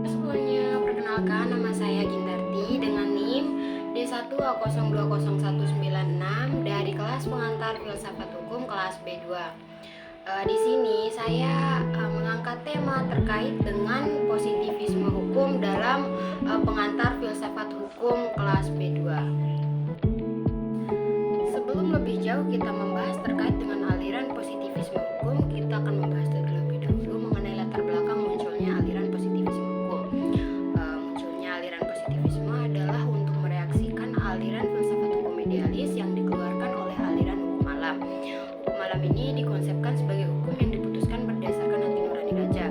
Sebelumnya, perkenalkan nama saya Gindarti dengan NIM D1A020196 dari kelas pengantar filsafat hukum kelas B2. Di sini saya mengangkat tema terkait dengan positivisme hukum dalam pengantar filsafat hukum kelas B2. Sebelum lebih jauh kita membahas terkait dengan aliran positivisme hukum, kita akan membahas terlebih dahulu mengenai latar belakang munculnya aliran positivisme hukum. Munculnya aliran positivisme adalah untuk mereaksikan aliran filsafat hukum idealis yang dikeluarkan oleh aliran hukum alam. Hukum alam ini dikonsepkan sebagai hukum yang diputuskan berdasarkan hati nurani raja.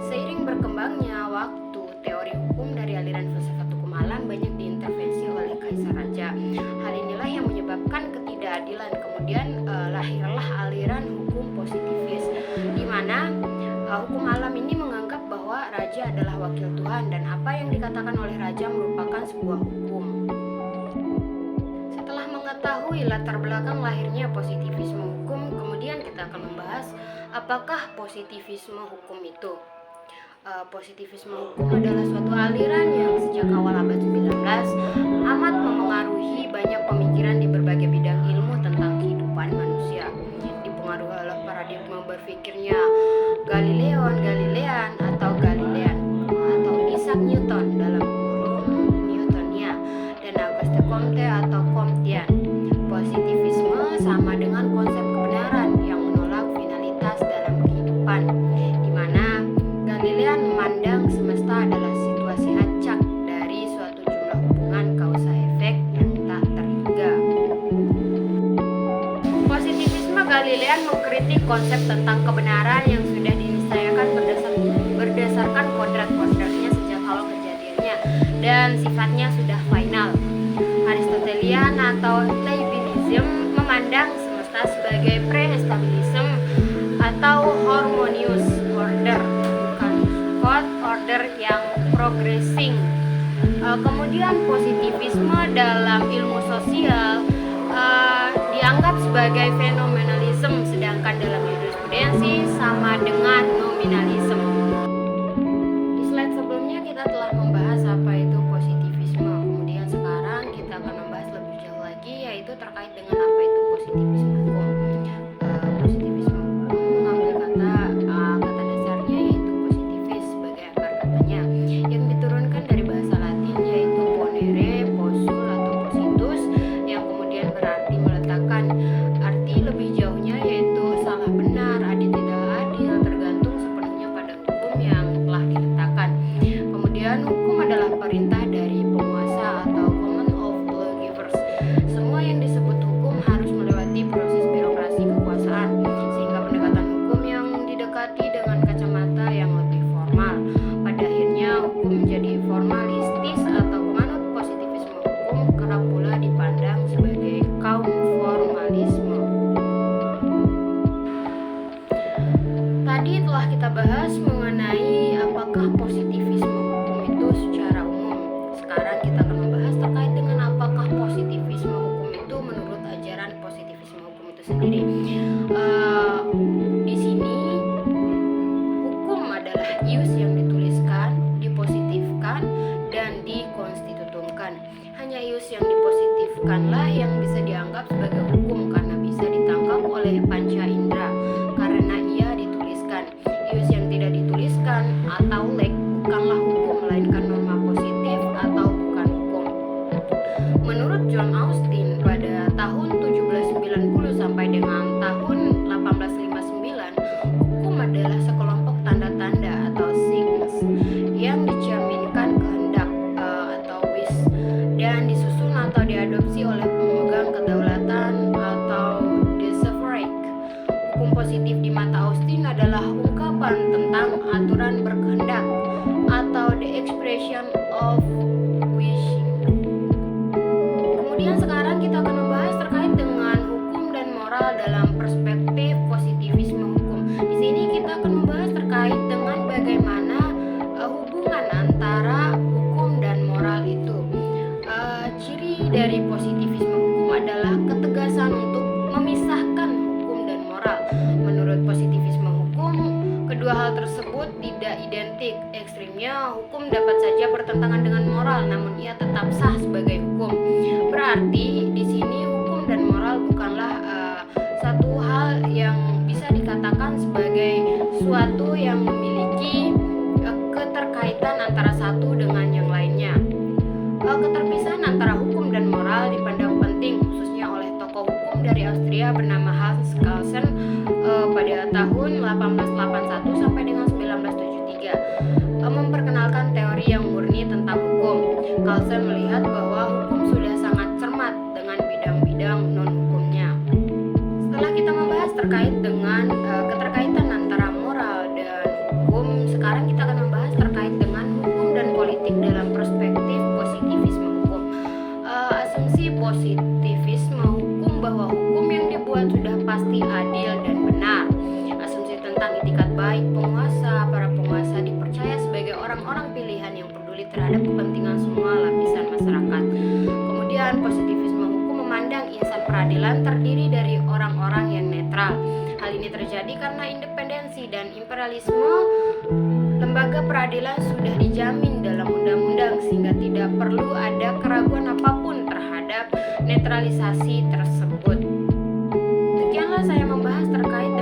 Seiring berkembangnya waktu, teori hukum dari aliran filsafat hukum alam banyak diintervensi oleh kaisar raja. Hal inilah yang menyebabkan ketidakadilan. Kemudian lahirlah aliran hukum positivis, di mana hukum alam ini menganggap bahwa raja adalah wakil Tuhan dan apa yang dikatakan oleh raja merupakan sebuah hukum. Setelah mengetahui latar belakang lahirnya positivisme hukum, kemudian kita akan membahas apakah positivisme hukum itu. Positivisme hukum adalah suatu aliran yang sejak awal abad 19 amat memengaruhi banyak pemikiran di berbagai bidang ilmu tentang kehidupan manusia. Dipengaruhi oleh paradigma berpikirnya Galilean atau Isaac Newton dalam kurung Newtonia dan Auguste Comte atau Comtean. Positivisme sama dengan konsep kebenaran yang menolak finalitas dalam kehidupan, di mana Galilean memandang semesta adalah situasi acak dari suatu jumlah hubungan kausa efek yang tak terhingga. Positivisme Galilean mengkritik konsep tentang kebenaran yang sudah diniscayakan berdasarkan kodrat-kodratnya sejak awal kejadiannya dan sifatnya sudah final. Aristotelian atau Leibnizism memandang semesta sebagai pre-established atau harmonious order, order yang progressing. Kemudian positivisme dalam ilmu sosial dianggap sebagai fenomenalisme, sedangkan dalam jurisprudensi sama dengan nominalisme. Di slide sebelumnya kita telah membahas apa itu positivisme. Kemudian sekarang kita akan membahas lebih jauh lagi, yaitu terkait dengan apa itu positivisme hukum. Positivisme hukum mengambil kata dasarnya yaitu positivis sebagai akar katanya yang diturunkan dari bahasa Latin yaitu ponere, posul atau positus, yang kemudian berarti meletakkan. Arti lebih jauhnya yaitu salah benar, adil tidak adil, tergantung sepenuhnya pada hukum yang telah diletakkan. Kemudian hukum adalah perintah dari penguasa atau command of lawgivers. Semua yang disebut hukum harus melewati proses birokrasi kekuasaan, sehingga pendekatan hukum yang didekati dengan kacamata yang lebih formal. Pada akhirnya hukum menjadi formalistis atau penganut positivisme hukum kerap pula dipandang sebagai kaum formalisme. Tadi telah kita bahas mengenai apakah positivisme hukum itu secara umum. Sekarang kita akan membahas terkait dengan apakah positivisme hukum itu menurut ajaran positivisme hukum itu sendiri. Di sini hukum adalah ius yang dituliskan, dipositifkan, dan dikonstitutumkan. Hanya ius yang dipositifkanlah yang bisa dianggap sebagai hukum karena bisa ditangkap oleh panca indera karena ia dituliskan. Ius yang tidak dituliskan atau leg umumnya hukum dapat saja bertentangan dengan moral, namun ia tetap sah sebagai hukum. Berarti di sini hukum dan moral bukanlah satu hal yang bisa dikatakan sebagai suatu yang memiliki keterkaitan antara satu dengan yang lainnya. Keterpisahan antara hukum dan moral dipandang penting khususnya oleh tokoh hukum dari Austria bernama Hans Kelsen pada tahun 1881 sampai dengan 1973 memperkenalkan teori yang murni tentang hukum. Kelsen melihat bahwa hukum sudah sangat cermat dengan bidang-bidang non-hukumnya. Setelah kita membahas terkait dengan keterkaitan antara moral dan hukum, sekarang kita akan membahas terkait dengan hukum dan politik dalam perspektif positivisme hukum. Asumsi positivisme hukum bahwa hukum yang dibuat sudah pasti adil dan benar. Asumsi tentang itikat baik para penguasa dipercaya sebagai orang-orang pilihan yang peduli terhadap kepentingan semua lapisan masyarakat. Kemudian positivisme hukum memandang insan peradilan terdiri dari orang-orang yang netral. Hal ini terjadi karena independensi dan imperialisme lembaga peradilan sudah dijamin dalam undang-undang sehingga tidak perlu ada keraguan apapun terhadap netralisasi tersebut. Sekianlah saya membahas terkait